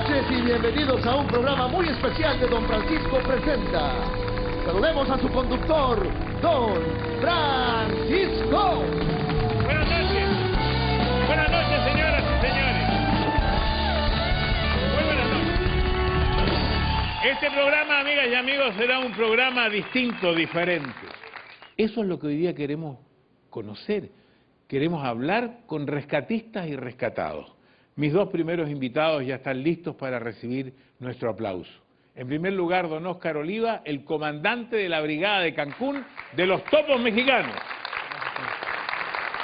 noches y bienvenidos a un programa muy especial de Don Francisco Presenta. Saludemos a su conductor, Don Francisco. Buenas noches, señoras y señores. Muy buenas noches. Este programa, amigas y amigos, será un programa distinto, diferente. Eso es lo que hoy día queremos conocer. Queremos hablar con rescatistas y rescatados. Mis dos primeros invitados ya están listos para recibir nuestro aplauso. En primer lugar, don Óscar Oliva, el comandante de la Brigada de Cancún de los Topos Mexicanos.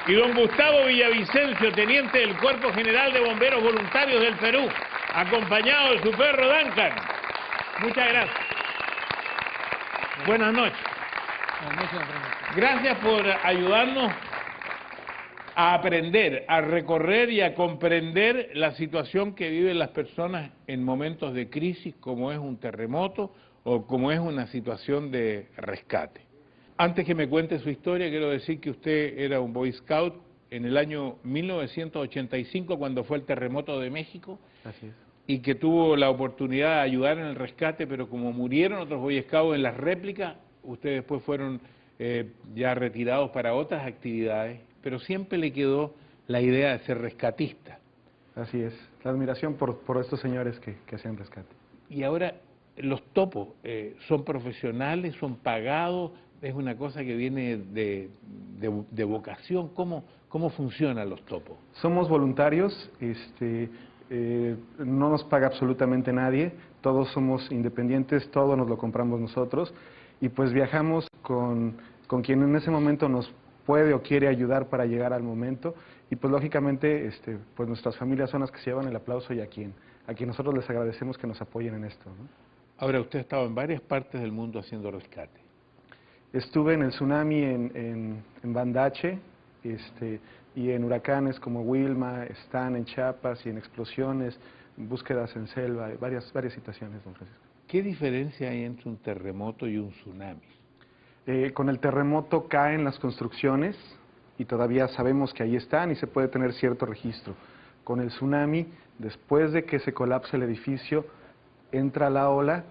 Y don Gustavo Villavicencio, teniente del Cuerpo General de Bomberos Voluntarios del Perú, acompañado de su perro Duncan. Muchas gracias. Buenas noches. Gracias por ayudarnos a aprender, a recorrer y a comprender la situación que viven las personas en momentos de crisis, como es un terremoto o como es una situación de rescate. Antes que me cuente su historia, quiero decir que usted era un Boy Scout en el año 1985, cuando fue el terremoto de México. Así es. Y que tuvo la oportunidad de ayudar en el rescate, pero como murieron otros Boy Scouts en las réplicas, ustedes después fueron ya retirados para otras actividades, pero siempre le quedó la idea de ser rescatista. Así es, la admiración por estos señores que hacían rescate. Y ahora, los topos, ¿son profesionales, son pagados? ¿Es una cosa que viene de vocación? ¿Cómo funcionan los topos? Somos voluntarios, no nos paga absolutamente nadie, todos somos independientes, todo nos lo compramos nosotros, y pues viajamos con quien en ese momento nos puede o quiere ayudar para llegar al momento, y pues lógicamente pues nuestras familias son las que se llevan el aplauso y a quien nosotros les agradecemos que nos apoyen en esto, ¿no? Ahora, usted ha estado en varias partes del mundo haciendo rescate. Estuve en el tsunami en Bandache, y en huracanes como Wilma, Stan en Chiapas, y en explosiones, búsquedas en selva, varias situaciones, don Francisco. ¿Qué diferencia hay entre un terremoto y un tsunami? Con el terremoto caen las construcciones y todavía sabemos que ahí están y se puede tener cierto registro. Con el tsunami, después de que se colapse el edificio, entra la ola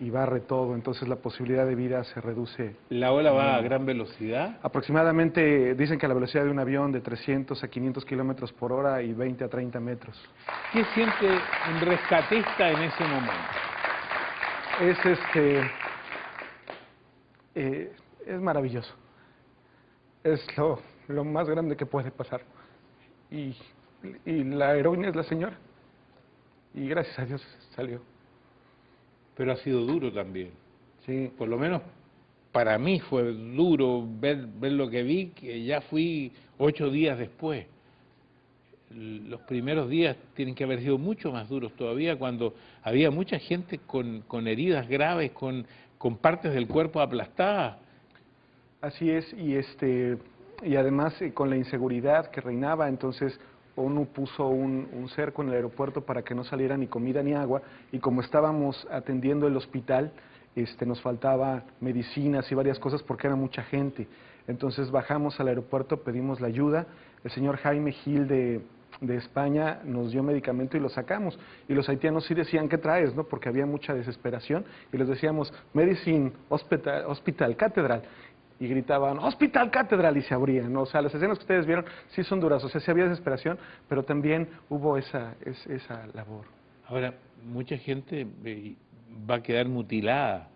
y barre todo, entonces la posibilidad de vida se reduce. ¿La ola va a gran velocidad? Aproximadamente, dicen que a la velocidad de un avión de 300 a 500 kilómetros por hora y 20 a 30 metros. ¿Qué siente un rescatista en ese momento? Es maravilloso. Es lo más grande que puede pasar. Y la heroína es la señora. Y gracias a Dios salió. Pero ha sido duro también. Sí. Por lo menos para mí fue duro ver lo que vi, que ya fui 8 días después. Los primeros días tienen que haber sido mucho más duros todavía, cuando había mucha gente con heridas graves, con partes del cuerpo aplastadas. Así es, y además con la inseguridad que reinaba, entonces ONU puso un cerco en el aeropuerto para que no saliera ni comida ni agua, y como estábamos atendiendo el hospital, nos faltaba medicinas y varias cosas porque era mucha gente. Entonces bajamos al aeropuerto, pedimos la ayuda, el señor Jaime Gil de España nos dio medicamento y lo sacamos, y los haitianos sí decían, ¿qué traes?, ¿no? Porque había mucha desesperación, y les decíamos, Medicine, Hospital Catedral, y gritaban, Hospital Catedral, y se abrían, ¿no? O sea, las escenas que ustedes vieron sí son duras, o sea, sí había desesperación, pero también hubo esa labor. Ahora, mucha gente va a quedar mutilada,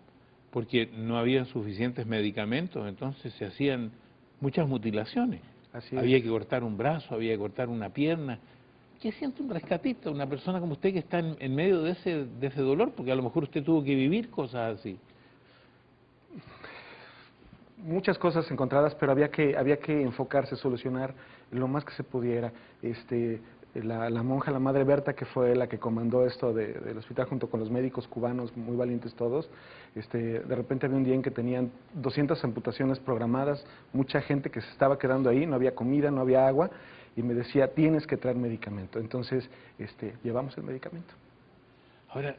porque no había suficientes medicamentos, entonces se hacían muchas mutilaciones. Así había es. que cortar un brazo, había que cortar una pierna. ¿Qué siente un rescatista, una persona como usted que está en medio de ese dolor? Porque a lo mejor usted tuvo que vivir cosas así. Muchas cosas encontradas, pero había que enfocarse, solucionar lo más que se pudiera. La monja, la madre Berta, que fue la que comandó esto del hospital junto con los médicos cubanos, muy valientes todos, de repente había un día en que tenían 200 amputaciones programadas, mucha gente que se estaba quedando ahí, no había comida, no había agua, y me decía, tienes que traer medicamento. Entonces, llevamos el medicamento. Ahora,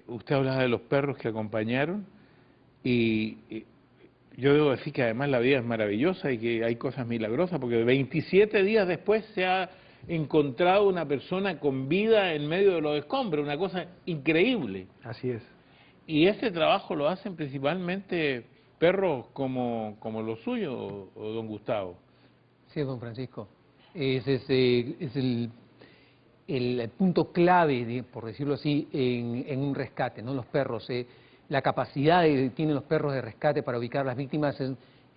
usted hablaba de los perros que acompañaron, y yo debo decir que además la vida es maravillosa y que hay cosas milagrosas, porque 27 días después se ha encontrado una persona con vida en medio de los escombros, una cosa increíble. Así es. Y ese trabajo lo hacen principalmente perros como los suyos, o don Gustavo. Sí, don Francisco. Es el punto clave, por decirlo así, en un rescate, ¿no? Los perros. La capacidad que tienen los perros de rescate para ubicar las víctimas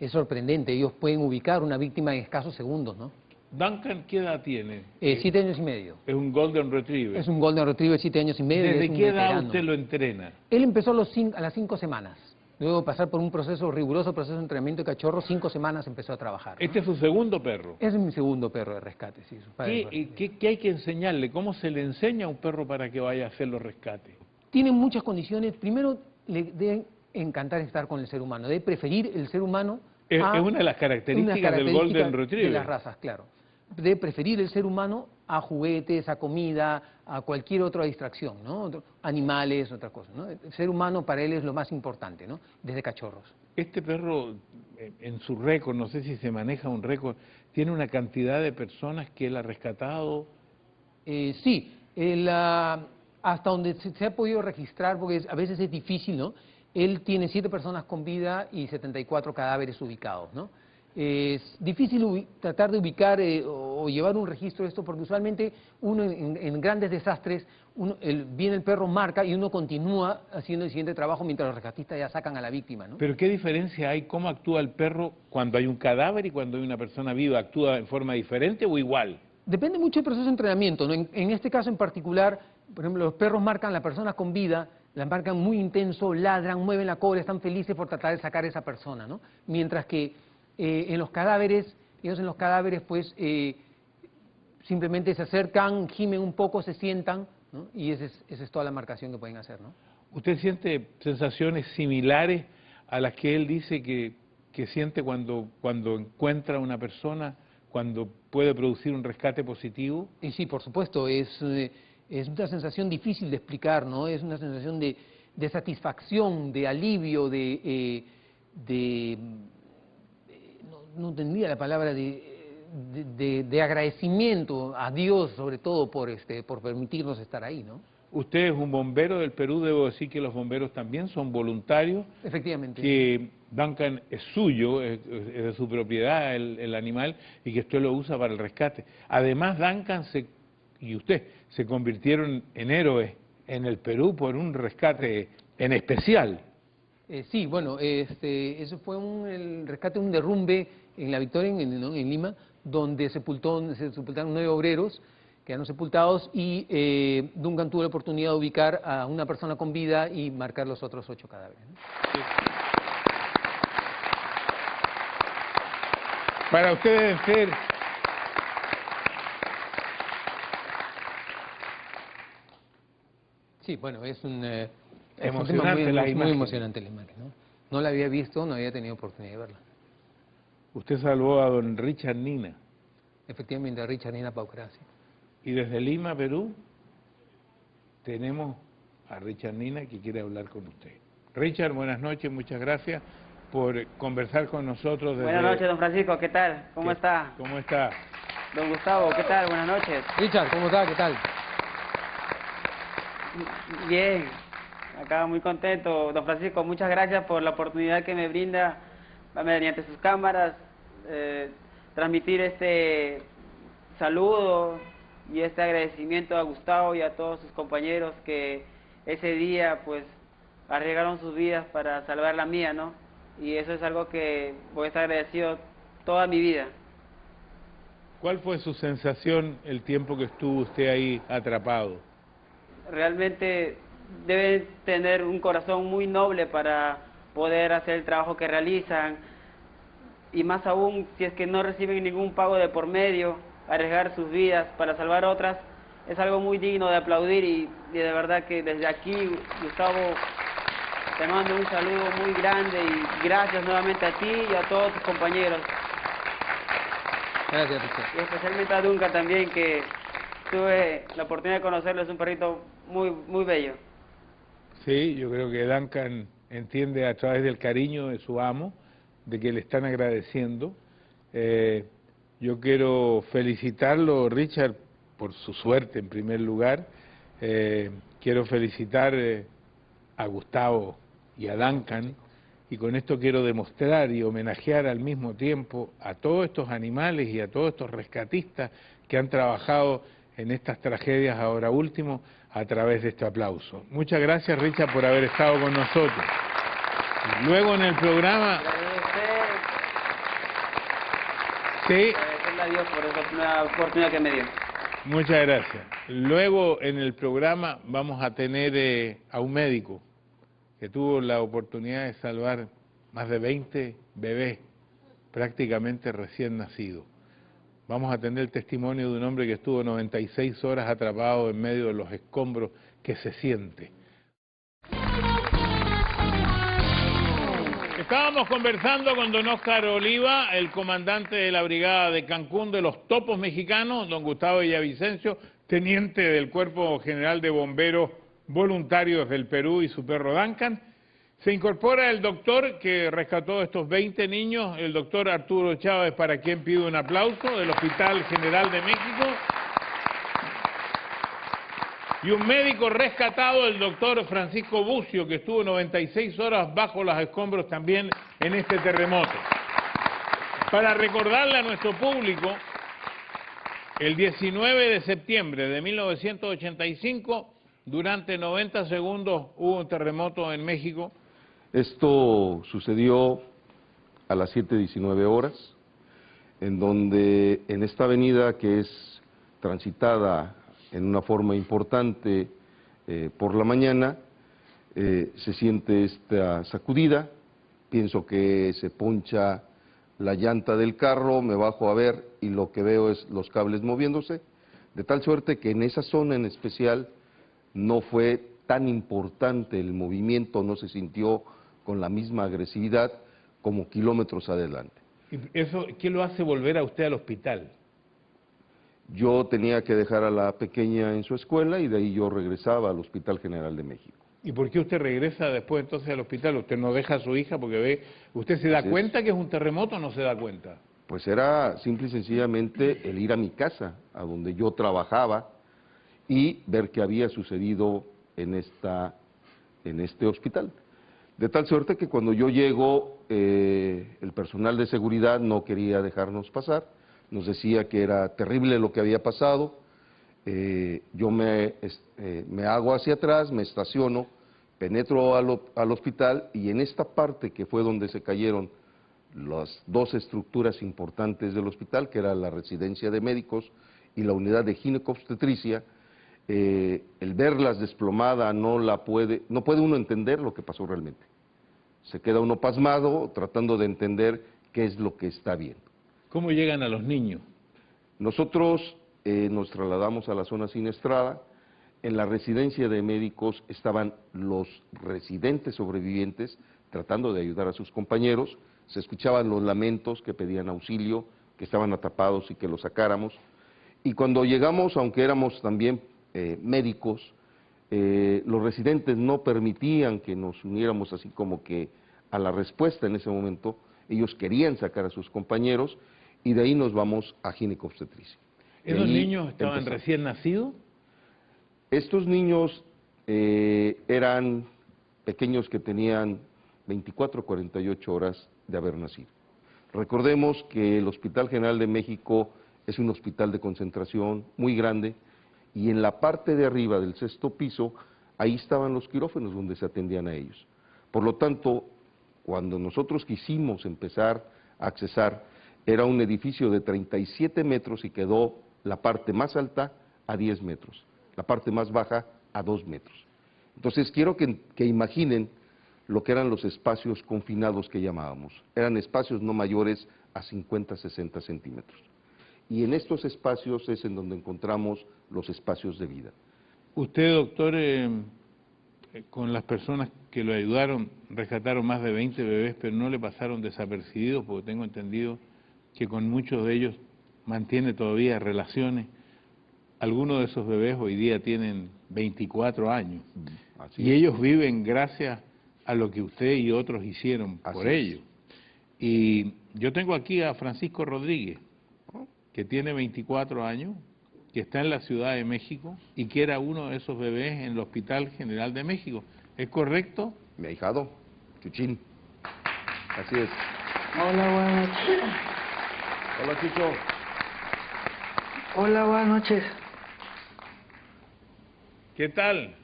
es sorprendente. Ellos pueden ubicar una víctima en escasos segundos, ¿no? Duncan, ¿qué edad tiene? 7 años y medio. Es un Golden Retriever. Es un Golden Retriever, 7 años y medio. ¿Desde es un qué edad veterano. usted lo entrena? Él empezó a las 5 semanas. Luego de pasar por un riguroso proceso de entrenamiento de cachorro, 5 semanas empezó a trabajar, ¿no? Este es su segundo perro. Ese es mi segundo perro de rescate, sí. Su padre ¿Qué hay que enseñarle? ¿Cómo se le enseña a un perro para que vaya a hacer los rescates? Tiene muchas condiciones. Primero, le debe encantar estar con el ser humano. Debe preferir el ser humano Es una de las características del Golden Retriever. De las razas, claro. Debe preferir el ser humano a juguetes, a comida, a cualquier otra distracción, ¿no? Animales, otra cosa, ¿no? El ser humano para él es lo más importante, ¿no? Desde cachorros. Este perro, en su récord, no sé si se maneja un récord, tiene una cantidad de personas que él ha rescatado. Sí, hasta donde se ha podido registrar, porque a veces es difícil, ¿no? Él tiene 7 personas con vida y 74 cadáveres ubicados, ¿no? Es difícil tratar de ubicar o llevar un registro de esto, porque usualmente uno en grandes desastres, viene el perro, marca y uno continúa haciendo el siguiente trabajo mientras los rescatistas ya sacan a la víctima, ¿no? Pero ¿qué diferencia hay? ¿Cómo actúa el perro cuando hay un cadáver y cuando hay una persona viva? ¿Actúa en forma diferente o igual? Depende mucho del proceso de entrenamiento, ¿no? En este caso en particular, por ejemplo, los perros marcan a la persona con vida, la marcan muy intenso, ladran, mueven la cola, están felices por tratar de sacar a esa persona, ¿no? Mientras que en los cadáveres, pues simplemente se acercan, gimen un poco, se sientan, ¿no? Y esa es toda la marcación que pueden hacer, ¿no? ¿Usted siente sensaciones similares a las que él dice que siente cuando encuentra a una persona, cuando puede producir un rescate positivo? Y sí, por supuesto, es una sensación difícil de explicar, ¿no? Es una sensación de satisfacción, de alivio, no tendría la palabra de agradecimiento a Dios, sobre todo por permitirnos estar ahí, ¿no? Usted es un bombero del Perú, debo decir que los bomberos también son voluntarios. Efectivamente. Que Duncan es suyo, es de su propiedad el animal, y que usted lo usa para el rescate. Además, Duncan y usted se convirtieron en héroes en el Perú por un rescate en especial. Sí, bueno, eso fue el rescate de un derrumbe en La Victoria, en Lima, donde se sepultaron 9 obreros, quedaron sepultados, y Duncan tuvo la oportunidad de ubicar a una persona con vida y marcar los otros 8 cadáveres, ¿no? Sí. Para ustedes ser Sí, bueno, es un emocionante tema la muy imagen. emocionante la imagen, ¿no? No la había visto, no había tenido oportunidad de verla. Usted salvó a don Richard Nina. Efectivamente, a Richard Nina Paucracia. Y desde Lima, Perú, tenemos a Richard Nina que quiere hablar con usted. Richard, buenas noches, muchas gracias por conversar con nosotros. Buenas noches, don Francisco, ¿qué tal? ¿Cómo está? ¿Cómo está? Don Gustavo, ¿qué tal? Buenas noches. Richard, ¿cómo está? ¿Qué tal? Bien, acá muy contento. Don Francisco, muchas gracias por la oportunidad que me brinda mediante sus cámaras, transmitir este saludo y este agradecimiento a Gustavo y a todos sus compañeros que ese día pues arriesgaron sus vidas para salvar la mía, ¿no? Y eso es algo que voy a estar agradecido toda mi vida. ¿Cuál fue su sensación el tiempo que estuvo usted ahí atrapado? Realmente deben tener un corazón muy noble para poder hacer el trabajo que realizan, y más aún si es que no reciben ningún pago de por medio, arriesgar sus vidas para salvar otras, es algo muy digno de aplaudir, y de verdad que desde aquí, Gustavo, te mando un saludo muy grande y gracias nuevamente a ti y a todos tus compañeros. Gracias, Richard. Y especialmente a Duncan también, que tuve la oportunidad de conocerlo, es un perrito muy bello. Sí, yo creo que Duncan entiende a través del cariño de su amo, de que le están agradeciendo. Yo quiero felicitarlo, Richard, por su suerte en primer lugar. Quiero felicitar a Gustavo y a Duncan, y con esto quiero demostrar y homenajear al mismo tiempo a todos estos animales y a todos estos rescatistas que han trabajado en estas tragedias ahora último a través de este aplauso. Muchas gracias, Richard, por haber estado con nosotros. Luego en el programa... Sí. Agradecerle a Dios por esa nueva oportunidad que me dio. Muchas gracias. Luego en el programa vamos a tener a un médico que tuvo la oportunidad de salvar más de 20 bebés prácticamente recién nacidos. Vamos a tener el testimonio de un hombre que estuvo 96 horas atrapado en medio de los escombros, que se siente. Estábamos conversando con don Óscar Oliva, el comandante de la brigada de Cancún de los Topos Mexicanos, don Gustavo Villavicencio, teniente del Cuerpo General de Bomberos Voluntarios del Perú, y su perro Duncan. Se incorpora el doctor que rescató a estos 20 niños, el doctor Arturo Chávez, para quien pido un aplauso, del Hospital General de México. Y un médico rescatado, el doctor Francisco Bucio, que estuvo 96 horas bajo los escombros también en este terremoto. Para recordarle a nuestro público, el 19 de septiembre de 1985, durante 90 segundos hubo un terremoto en México. Esto sucedió a las 7:19 horas, en donde en esta avenida que es transitada en una forma importante por la mañana, se siente esta sacudida, pienso que se poncha la llanta del carro, me bajo a ver y lo que veo es los cables moviéndose, de tal suerte que en esa zona en especial no fue tan importante el movimiento, no se sintió con la misma agresividad como kilómetros adelante. ¿Y eso qué lo hace volver a usted al hospital? Yo tenía que dejar a la pequeña en su escuela y de ahí yo regresaba al Hospital General de México. ¿Y por qué usted regresa después entonces al hospital? ¿Usted no deja a su hija porque ve, usted se da cuenta que es un terremoto o no se da cuenta? Pues era simple y sencillamente el ir a mi casa, a donde yo trabajaba, y ver qué había sucedido en este hospital. De tal suerte que cuando yo llego, el personal de seguridad no quería dejarnos pasar, nos decía que era terrible lo que había pasado. Yo me hago hacia atrás, me estaciono, penetro al hospital, y en esta parte que fue donde se cayeron las dos estructuras importantes del hospital, que era la residencia de médicos y la unidad de ginecobstetricia, el verlas desplomada no puede uno entender lo que pasó realmente. Se queda uno pasmado tratando de entender qué es lo que está viendo. ¿Cómo llegan a los niños? Nosotros nos trasladamos a la zona siniestrada. En la residencia de médicos estaban los residentes sobrevivientes tratando de ayudar a sus compañeros. Se escuchaban los lamentos que pedían auxilio, que estaban atrapados y que los sacáramos. Y cuando llegamos, aunque éramos también médicos, los residentes no permitían que nos uniéramos así como que a la respuesta en ese momento. Ellos querían sacar a sus compañeros y de ahí nos vamos a ginecobstetricia. ¿Esos niños estaban recién nacidos? Estos niños eran pequeños que tenían 24 o 48 horas de haber nacido. Recordemos que el Hospital General de México es un hospital de concentración muy grande, y en la parte de arriba del sexto piso, ahí estaban los quirófanos donde se atendían a ellos. Por lo tanto, cuando nosotros quisimos empezar a accesar, era un edificio de 37 metros y quedó la parte más alta a 10 metros, la parte más baja a 2 metros. Entonces quiero que imaginen lo que eran los espacios confinados que llamábamos. Eran espacios no mayores a 50, 60 centímetros. Y en estos espacios es en donde encontramos los espacios de vida. Usted, doctor, con las personas que lo ayudaron, rescataron más de 20 bebés, pero no le pasaron desapercibidos, porque tengo entendido que con muchos de ellos mantiene todavía relaciones. Algunos de esos bebés hoy día tienen 24 años. Así Y es. ellos viven gracias a lo que usted y otros hicieron por Así es. ellos. Y yo tengo aquí a Francisco Rodríguez. que tiene 24 años, que está en la Ciudad de México y que era uno de esos bebés en el Hospital General de México. ¿Es correcto? Mi ahijado, Chuchín. Así es. Hola, buenas noches. Hola, Chucho. Hola, buenas noches. ¿Qué tal?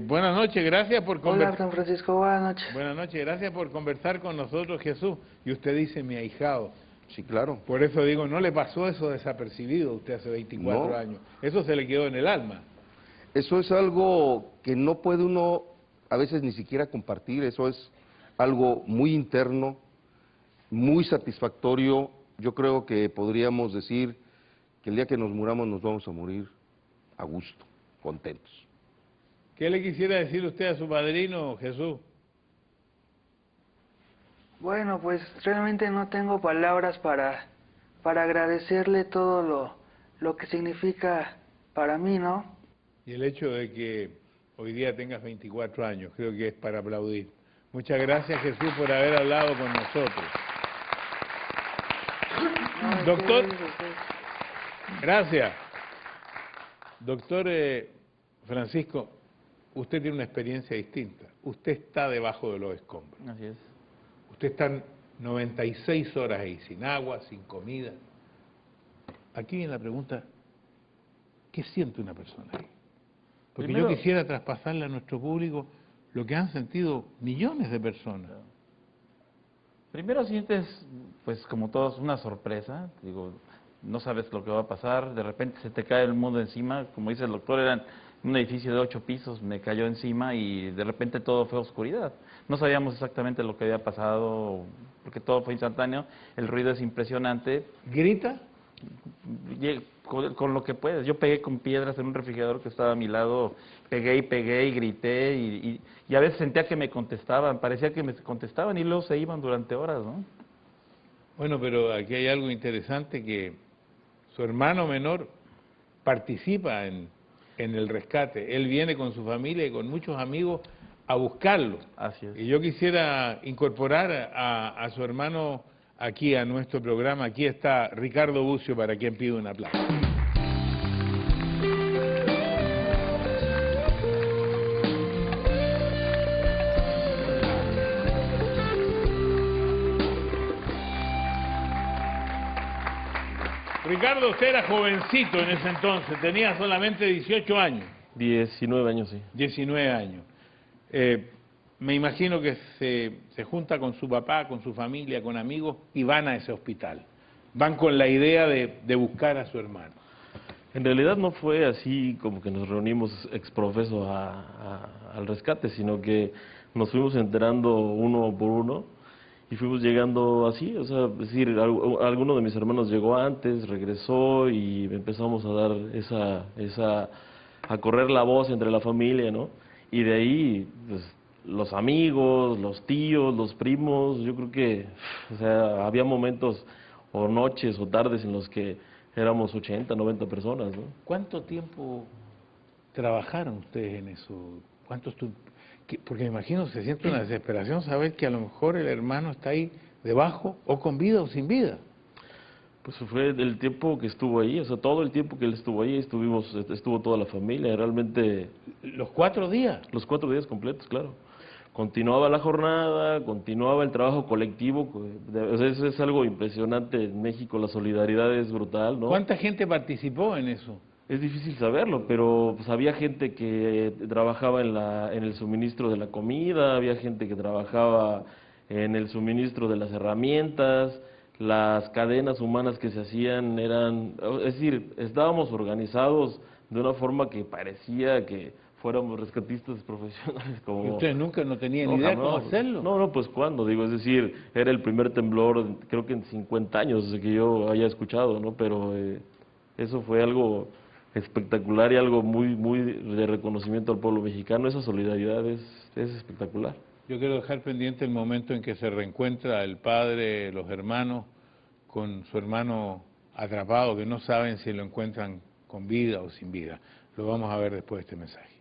Buenas noches, gracias por Hola, conversar. don Francisco, buenas noches. Buenas noches, gracias por conversar con nosotros, Jesús. Y usted dice mi ahijado. Sí, claro. Por eso digo, no le pasó eso desapercibido a usted hace 24 No. años. Eso se le quedó en el alma. Eso es algo que no puede uno a veces ni siquiera compartir, eso es algo muy interno, muy satisfactorio. Yo creo que podríamos decir que el día que nos muramos nos vamos a morir a gusto, contentos. ¿Qué le quisiera decir usted a su padrino, Jesús? Bueno, pues realmente no tengo palabras para agradecerle todo lo que significa para mí, ¿no? Y el hecho de que hoy día tengas 24 años, creo que es para aplaudir. Muchas gracias, Jesús, por haber hablado con nosotros. No, Doctor, usted. gracias. Doctor Francisco, usted tiene una experiencia distinta. Usted está debajo de los escombros. Así es. Usted está 96 horas ahí, sin agua, sin comida. Aquí viene la pregunta, ¿qué siente una persona ahí? Porque Primero, yo quisiera traspasarle a nuestro público lo que han sentido millones de personas. primero sientes, pues como todos, una sorpresa. Digo, no sabes lo que va a pasar. De repente se te cae el mundo encima. Como dice el doctor, eran un edificio de 8 pisos, me cayó encima y de repente todo fue oscuridad. No sabíamos exactamente lo que había pasado, porque todo fue instantáneo. El ruido es impresionante. ¿Grita? Con lo que puedes. Yo pegué con piedras en un refrigerador que estaba a mi lado, pegué y grité y a veces sentía que me contestaban, parecía que me contestaban y luego se iban durante horas, ¿no? Bueno, pero aquí hay algo interesante, que su hermano menor participa en el rescate. Él viene con su familia y con muchos amigos a buscarlo. Así es. Y yo quisiera incorporar a su hermano aquí a nuestro programa. Aquí está Ricardo Bucio, para quien pido un aplauso. Ricardo, usted era jovencito en ese entonces, tenía solamente 18 años. 19 años, sí. 19 años. Me imagino que se junta con su papá, con su familia, con amigos y van a ese hospital. Van con la idea de buscar a su hermano. En realidad no fue así como que nos reunimos exprofeso al rescate, sino que nos fuimos enterando uno por uno y fuimos llegando así, o sea, es decir, alguno de mis hermanos llegó antes, regresó y empezamos a dar a correr la voz entre la familia, ¿no? Y de ahí, pues, los amigos, los tíos, los primos, yo creo que, o sea, había momentos o noches o tardes en los que éramos 80, 90 personas, ¿no? ¿Cuánto tiempo trabajaron ustedes en eso? Porque me imagino se siente una desesperación saber que a lo mejor el hermano está ahí debajo, o con vida o sin vida. Pues fue el tiempo que estuvo ahí, o sea, todo el tiempo que él estuvo ahí, estuvo toda la familia, realmente... ¿Los 4 días? Los 4 días completos, claro. Continuaba la jornada, continuaba el trabajo colectivo, o sea, eso es algo impresionante en México, la solidaridad es brutal, ¿no? ¿Cuánta gente participó en eso? Es difícil saberlo, pero pues había gente que trabajaba en el suministro de la comida, había gente que trabajaba en el suministro de las herramientas, las cadenas humanas que se hacían es decir, estábamos organizados de una forma que parecía que fuéramos rescatistas profesionales. ¿Y ustedes nunca no tenían idea de cómo hacerlo? No, pues cuándo, digo, es decir, era el primer temblor, creo que en 50 años que yo haya escuchado, ¿no? Pero eso fue algo espectacular y algo muy de reconocimiento al pueblo mexicano. Esa solidaridad es espectacular. Yo quiero dejar pendiente el momento en que se reencuentra el padre, los hermanos, con su hermano atrapado, que no saben si lo encuentran con vida o sin vida. Lo vamos a ver después de este mensaje.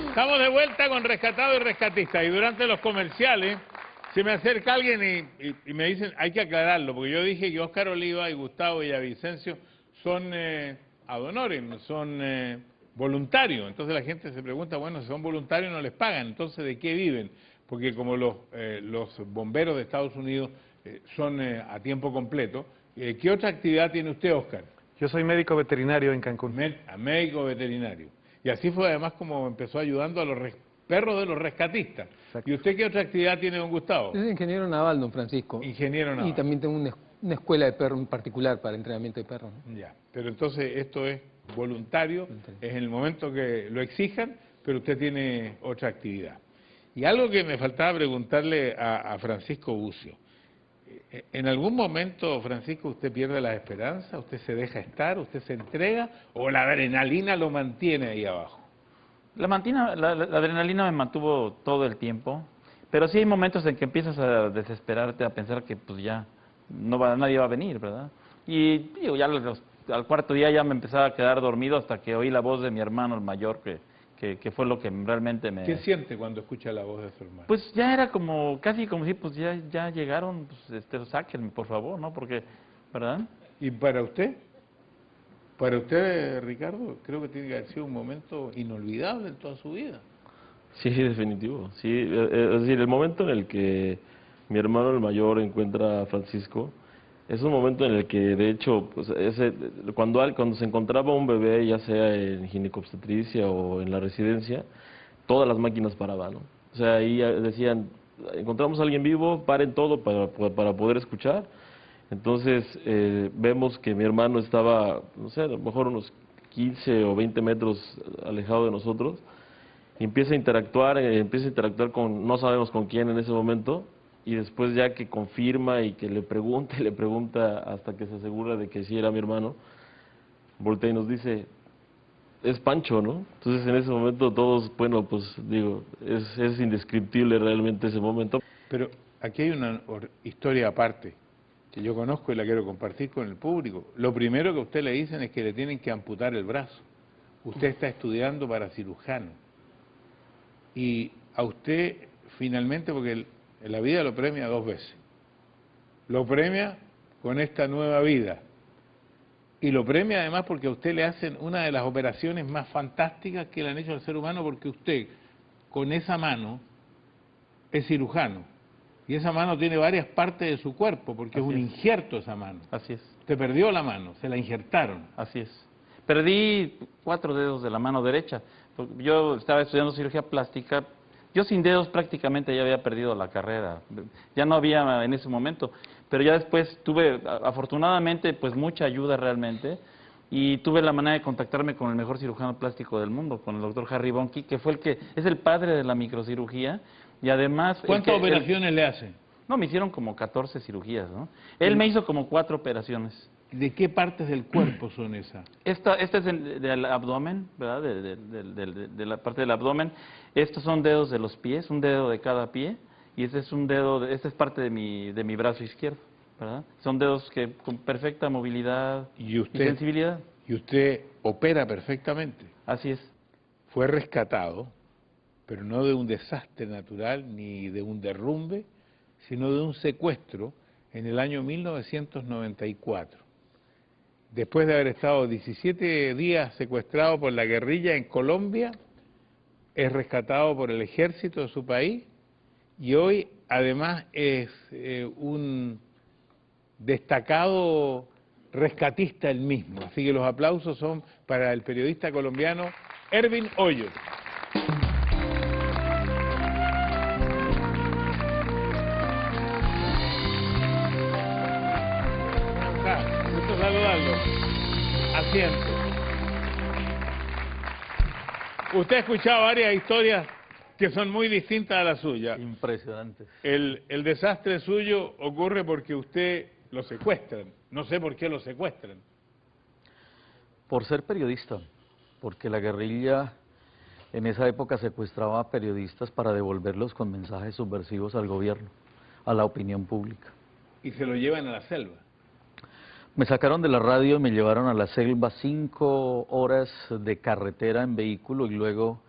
Estamos de vuelta con Rescatado y Rescatista, y durante los comerciales Se me acerca alguien y me dicen, hay que aclararlo, porque yo dije que Óscar Oliva y Gustavo Villavicencio son ad honorem, son voluntarios. Entonces la gente se pregunta, bueno, si son voluntarios no les pagan, entonces ¿de qué viven? Porque como los bomberos de Estados Unidos son a tiempo completo, ¿qué otra actividad tiene usted, Óscar? Yo soy médico veterinario en Cancún. Médico veterinario. Y así fue además como empezó ayudando a los perros de los rescatistas. Exacto. ¿Y usted qué otra actividad tiene, don Gustavo? Yo soy ingeniero naval, don Francisco. Ingeniero naval. Y también tengo una escuela de perros en particular para entrenamiento de perros, ¿no? Ya, pero entonces esto es voluntario, es en el momento que lo exijan, pero usted tiene otra actividad. Y algo que me faltaba preguntarle a Francisco Bucio. ¿En algún momento, Francisco, usted pierde la esperanza? ¿Usted se deja estar? ¿Usted se entrega? ¿O la adrenalina lo mantiene ahí abajo? La adrenalina me mantuvo todo el tiempo, pero sí hay momentos en que empiezas a desesperarte, a pensar que pues ya nadie va a venir, ¿verdad? Y digo, ya al cuarto día ya me empezaba a quedar dormido hasta que oí la voz de mi hermano el mayor, que fue lo que realmente me... ¿Qué siente cuando escucha la voz de su hermano? Pues ya era como, casi como si pues ya llegaron, pues sáquenme por favor, ¿no? Porque, ¿verdad? ¿Y para usted? Para usted, Ricardo, creo que tiene que haber sido un momento inolvidable en toda su vida. Sí, definitivo. Sí, es decir, el momento en el que mi hermano el mayor encuentra a Francisco es un momento en el que, de hecho, pues, cuando se encontraba un bebé, ya sea en ginecobstetricia o en la residencia, todas las máquinas paraban, ¿no? O sea, ahí decían, encontramos a alguien vivo, paren todo para poder escuchar. Entonces, vemos que mi hermano estaba, no sé, a lo mejor unos 15 o 20 metros alejado de nosotros, y empieza a interactuar con, no sabemos con quién en ese momento, y después ya que confirma y que le pregunta hasta que se asegura de que sí era mi hermano, voltea y nos dice, es Pancho, ¿no? Entonces en ese momento todos, bueno, pues digo, es indescriptible realmente ese momento. Pero aquí hay una historia aparte que yo conozco y la quiero compartir con el público. Lo primero que a usted le dicen es que le tienen que amputar el brazo. Usted está estudiando para cirujano. Y a usted finalmente, porque la vida lo premia 2 veces. Lo premia con esta nueva vida. Y lo premia además porque a usted le hacen una de las operaciones más fantásticas que le han hecho al ser humano, porque usted con esa mano es cirujano. Y esa mano tiene varias partes de su cuerpo, porque es un injerto esa mano. Así es. Usted perdió la mano, se la injertaron. Así es. Perdí 4 dedos de la mano derecha. Yo estaba estudiando cirugía plástica. Yo sin dedos prácticamente ya había perdido la carrera. Ya no había en ese momento. Pero ya después tuve, afortunadamente, pues mucha ayuda realmente. Y tuve la manera de contactarme con el mejor cirujano plástico del mundo, con el doctor Harry Bonnke, que fue es el padre de la microcirugía. Y además... ¿Cuántas operaciones le hacen? No, me hicieron como 14 cirugías, ¿no? Él me hizo como 4 operaciones. ¿De qué partes del cuerpo son esas? Esta es del abdomen, ¿verdad? De la parte del abdomen. Estos son dedos de los pies, un dedo de cada pie. Y este es parte de mi brazo izquierdo, ¿verdad? Son dedos que con perfecta movilidad y sensibilidad. Y usted opera perfectamente. Así es. Fue rescatado, pero no de un desastre natural ni de un derrumbe, sino de un secuestro en el año 1994. Después de haber estado 17 días secuestrado por la guerrilla en Colombia, es rescatado por el ejército de su país y hoy además es un destacado rescatista él mismo. Así que los aplausos son para el periodista colombiano Ervin Hoyos. Gusto saludarlo. Asiento. Usted ha escuchado varias historias que son muy distintas a la suya. Impresionante. El desastre suyo ocurre porque usted lo secuestran. No sé por qué lo secuestran. Por ser periodista, porque la guerrilla en esa época secuestraba a periodistas para devolverlos con mensajes subversivos al gobierno, a la opinión pública. Y se lo llevan a la selva. Me sacaron de la radio y me llevaron a la selva 5 horas de carretera en vehículo y luego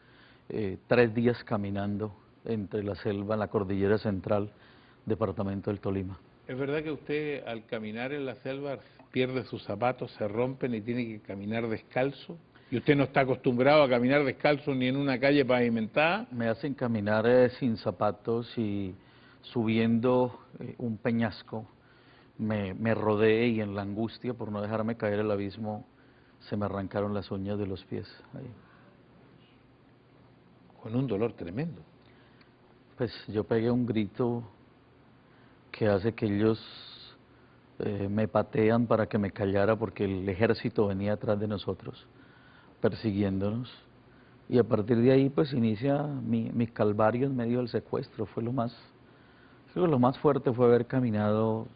3 días caminando entre la selva, en la cordillera central, departamento del Tolima. ¿Es verdad que usted al caminar en la selva pierde sus zapatos, se rompen y tiene que caminar descalzo? ¿Y usted no está acostumbrado a caminar descalzo ni en una calle pavimentada? Me hacen caminar sin zapatos y subiendo un peñasco me rodeé y en la angustia por no dejarme caer al abismo se me arrancaron las uñas de los pies. Ahí. Con un dolor tremendo. Pues yo pegué un grito que hace que ellos me patean para que me callara porque el ejército venía atrás de nosotros, persiguiéndonos. Y a partir de ahí pues inicia mi calvario en medio del secuestro. Creo que lo más fuerte fue haber caminado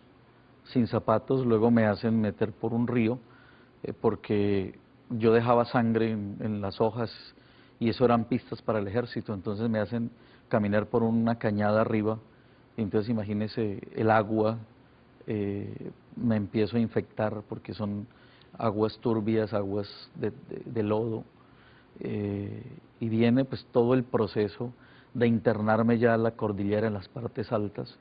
sin zapatos, luego me hacen meter por un río porque yo dejaba sangre en las hojas y eso eran pistas para el ejército, entonces me hacen caminar por una cañada arriba, y entonces imagínese el agua, me empiezo a infectar porque son aguas turbias, aguas de lodo, y viene pues todo el proceso de internarme ya a la cordillera en las partes altas,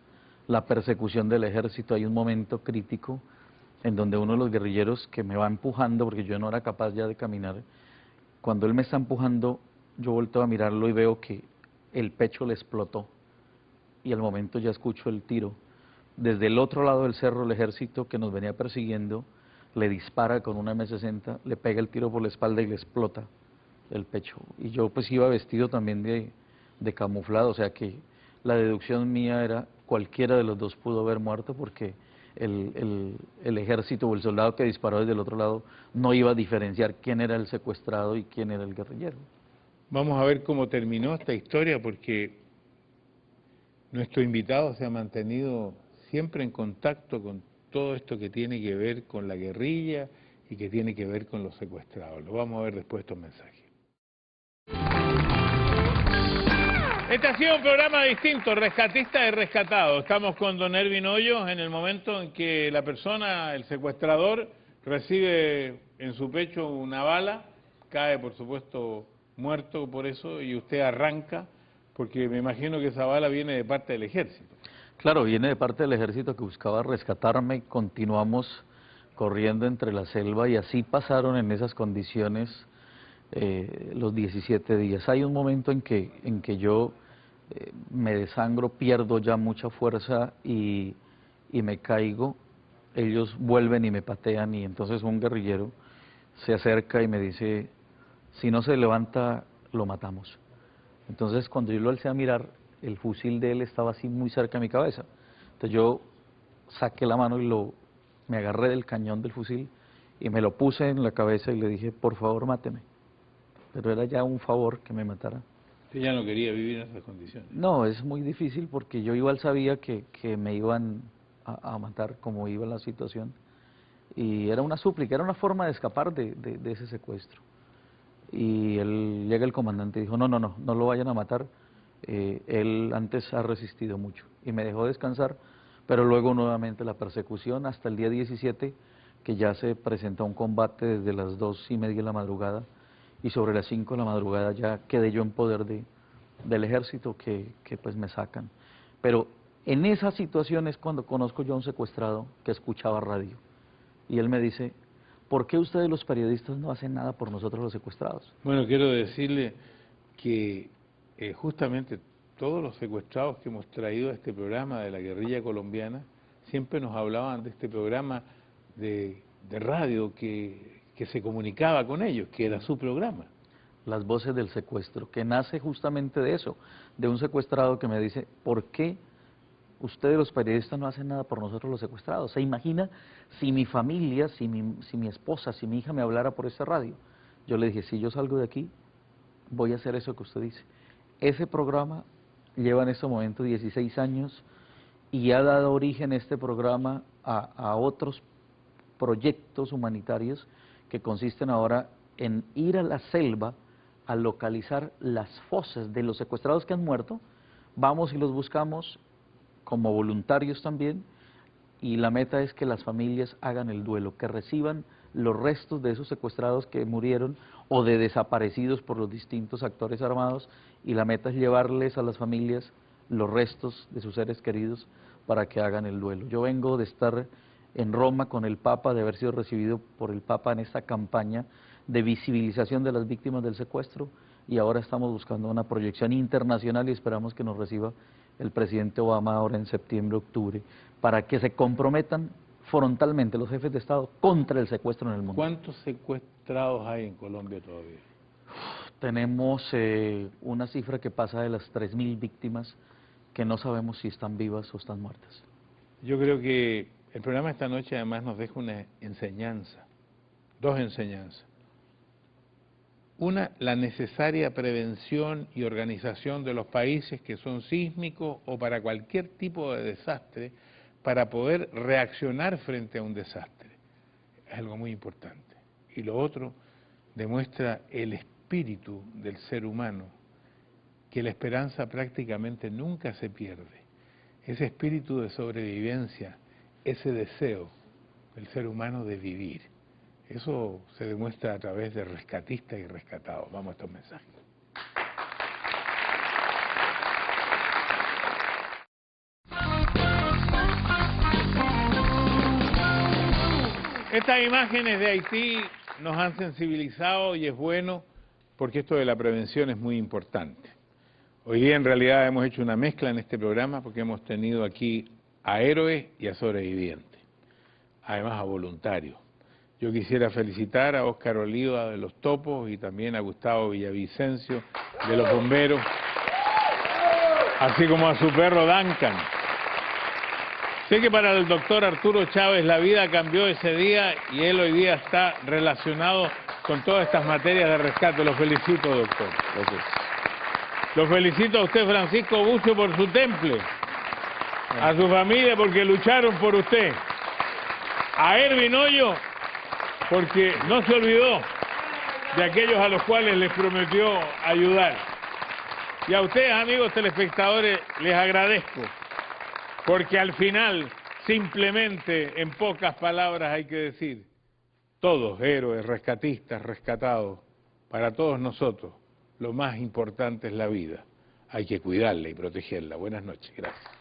la persecución del ejército. Hay un momento crítico en donde uno de los guerrilleros que me va empujando, porque yo no era capaz ya de caminar, cuando él me está empujando, yo volteo a mirarlo y veo que el pecho le explotó, y al momento ya escucho el tiro. Desde el otro lado del cerro, el ejército que nos venía persiguiendo, le dispara con una M60, le pega el tiro por la espalda y le explota el pecho. Y yo pues iba vestido también de camuflado, o sea que la deducción mía era cualquiera de los dos pudo haber muerto porque el ejército o el soldado que disparó desde el otro lado no iba a diferenciar quién era el secuestrado y quién era el guerrillero. Vamos a ver cómo terminó esta historia porque nuestro invitado se ha mantenido siempre en contacto con todo esto que tiene que ver con la guerrilla y que tiene que ver con los secuestrados. Lo vamos a ver después de estos mensajes. Este ha sido un programa distinto, rescatista y rescatado. Estamos con don Ervin Hoyos en el momento en que la persona, el secuestrador, recibe en su pecho una bala, cae por supuesto muerto por eso y usted arranca, porque me imagino que esa bala viene de parte del ejército. Claro, viene de parte del ejército que buscaba rescatarme, continuamos corriendo entre la selva y así pasaron en esas condiciones los 17 días. Hay un momento en que yo me desangro, pierdo ya mucha fuerza y me caigo, ellos vuelven y me patean y entonces un guerrillero se acerca y me dice, si no se levanta, lo matamos. Entonces cuando yo lo alcé a mirar, el fusil de él estaba así muy cerca de mi cabeza. Entonces yo saqué la mano y me agarré del cañón del fusil y me lo puse en la cabeza y le dije, por favor, máteme. Pero era ya un favor que me matara. ¿Usted ya no quería vivir en esas condiciones? No, es muy difícil porque yo igual sabía que me iban a matar como iba la situación. Y era una súplica, era una forma de escapar de ese secuestro. Y llega el comandante y dijo, no lo vayan a matar. Él antes ha resistido mucho y me dejó descansar, pero luego nuevamente la persecución hasta el día 17, que ya se presenta un combate desde las 2:30 de la madrugada y sobre las 5 de la madrugada ya quedé yo en poder del ejército que pues me sacan. Pero en esa situación es cuando conozco yo a un secuestrado que escuchaba radio y él me dice, ¿por qué ustedes los periodistas no hacen nada por nosotros los secuestrados? Bueno, quiero decirle que justamente todos los secuestrados que hemos traído a este programa de la guerrilla colombiana siempre nos hablaban de este programa de radio que se comunicaba con ellos, que era su programa. Las voces del secuestro, que nace justamente de eso, de un secuestrado que me dice, ¿por qué ustedes los periodistas no hacen nada por nosotros los secuestrados? ¿Se imagina si mi familia, si mi esposa, si mi hija me hablara por esta radio? Yo le dije, si yo salgo de aquí, voy a hacer eso que usted dice. Ese programa lleva en este momento 16 años y ha dado origen este programa a otros proyectos humanitarios que consisten ahora en ir a la selva a localizar las fosas de los secuestrados que han muerto. Vamos y los buscamos como voluntarios también y la meta es que las familias hagan el duelo, que reciban los restos de esos secuestrados que murieron o de desaparecidos por los distintos actores armados y la meta es llevarles a las familias los restos de sus seres queridos para que hagan el duelo. Yo vengo de estar en Roma con el Papa, de haber sido recibido por el Papa en esta campaña de visibilización de las víctimas del secuestro, y ahora estamos buscando una proyección internacional y esperamos que nos reciba el presidente Obama ahora en septiembre, octubre, para que se comprometan frontalmente los jefes de Estado contra el secuestro en el mundo. ¿Cuántos secuestrados hay en Colombia todavía? Tenemos una cifra que pasa de las 3.000 víctimas que no sabemos si están vivas o están muertas. Yo creo que el programa esta noche además nos deja una enseñanza, dos enseñanzas. Una, la necesaria prevención y organización de los países que son sísmicos o para cualquier tipo de desastre, para poder reaccionar frente a un desastre. Es algo muy importante. Y lo otro, demuestra el espíritu del ser humano, que la esperanza prácticamente nunca se pierde. Ese espíritu de sobrevivencia, ese deseo del ser humano de vivir. Eso se demuestra a través de rescatistas y rescatados. Vamos a estos mensajes. Estas imágenes de Haití nos han sensibilizado y es bueno porque esto de la prevención es muy importante. Hoy día en realidad hemos hecho una mezcla en este programa porque hemos tenido aquí a héroes y a sobrevivientes, además a voluntarios. Yo quisiera felicitar a Óscar Oliva de los Topos y también a Gustavo Villavicencio de los Bomberos, así como a su perro Duncan. Sé que para el doctor Arturo Chávez la vida cambió ese día y él hoy día está relacionado con todas estas materias de rescate. Lo felicito, doctor. Gracias. Lo felicito a usted, Francisco Bucio, por su temple, a su familia porque lucharon por usted, a Erwin Hoyo porque no se olvidó de aquellos a los cuales les prometió ayudar. Y a ustedes, amigos telespectadores, les agradezco, porque al final, simplemente, en pocas palabras hay que decir, todos héroes, rescatistas, rescatados, para todos nosotros, lo más importante es la vida. Hay que cuidarla y protegerla. Buenas noches, gracias.